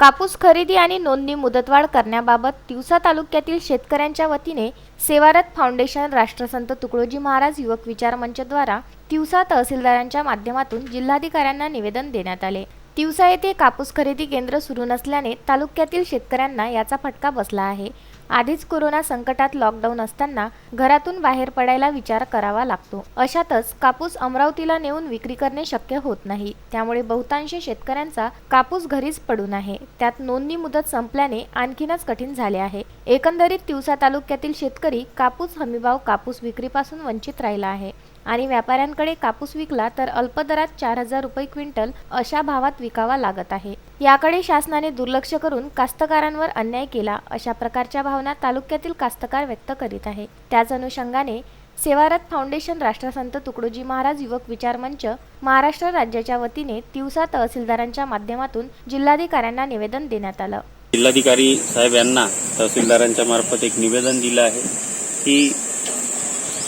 कापूस खरेदी आणि नोंदणी मुदतवाढ करण्याबाबत तिवसा तालुक्यातील शेतकऱ्यांच्या वतीने सेवारत फाउंडेशन, राष्ट्रसंत तुकडोजी महाराज युवक विचार मंचद्वारा तिवसा तहसीलदारांच्या माध्यमातून जिल्हाधिकाऱ्यांना निवेदन देण्यात आले। तिवसा येथे कापूस खरेदी केंद्र सुरू नसल्याने तालुक्यातील शेतकऱ्यांना याचा फटका बसला आहे। आधीच कोरोना संकटात लॉकडाऊन असताना घरातून बाहेर पडायला विचार करावा लागतो। अशातच कापूस अमरावतीला नेऊन विक्री करणे शक्य होत नाही। त्यामुळे बहुतांश शेतकऱ्यांचा कापूस घरीच पडून आहे। त्यात नोंदणी मुदत संपल्याने आणखीनच कठीण झाले आहे। एकंदरीत तिवसा तालुक्यातील शेतकरी कापूस हमीभाव कापूस विक्रीपासून वंचित राहिला आहे आणि व्यापाऱ्यांकडे कापूस विकला तर अल्प दरात 4000 रुपये क्विंटल अशा भावात विकावा लागत आहे। याकडे शासनाने दुर्लक्ष करून कास्तकारांवर अन्याय केला अशा प्रकारच्या भावना तालुक्यातील कास्तकार व्यक्त करीत आहे। त्याच अनुषंगाने सेवारत फाउंडेशन, राष्ट्रसंत तुकडोजी महाराज युवक विचार मंच, महाराष्ट्र राज्याच्या वतीने तिवसा तहसीलदारांच्या माध्यमातून जिल्हाधिकाऱ्यांना निवेदन देण्यात आलं। जिल्हाधिकारी साहेब यांना तहसीलदारांच्या मार्फत एक निवेदन दिलं आहे की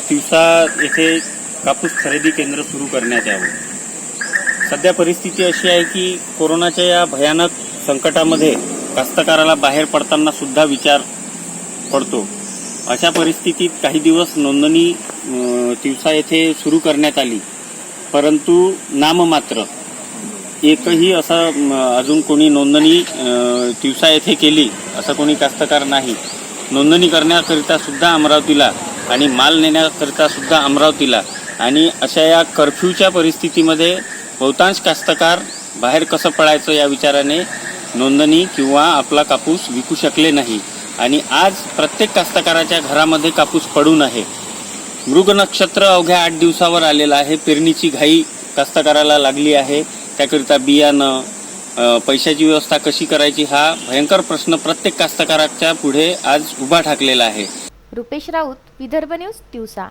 तिवसा येथे कापूस खरेदी केंद्र सुरू करण्यात यावं। सध्या परिस्थिती अशी आहे की कोरोनाच्या या भयानक संकटामध्ये कास्तकाराला बाहेर पडताना सुद्धा विचार पडतो। अशा परिस्थितीत काही दिवस नोंदणी तिवसा येथे सुरू करण्यात आली, परंतु नाममात्र एकही असं अजून कोणी नोंदणी तिवसा येथे केली असं कोणी कास्तकार नाही। नोंदणी करण्याकरिता सुद्धा अमरावतीला आणि माल नेण्याकरिता सुद्धा अमरावतीला आणि अशा या कर्फ्यूच्या परिस्थितीमध्ये बहुतांश कास्तकार बाहेर कसं पडायचं या विचाराने नोंदणी किंवा आपला कापूस विकू शकले नाही आणि आज प्रत्येक कास्तकाराच्या घरामध्ये कापूस पडून आहे। मृग नक्षत्र अवघ्या 8 दिवसावर आलेलं आहे। पेरणीची घाई कास्तकाराला लागली आहे। त्याकरिता बियाणं, पैशाची व्यवस्था कशी करायची हा भयंकर प्रश्न प्रत्येक कास्तकाराच्या पुढे आज उभा ठाकलेला आहे। रुपेश राऊत, विदर्भ न्यूज, तिवसा।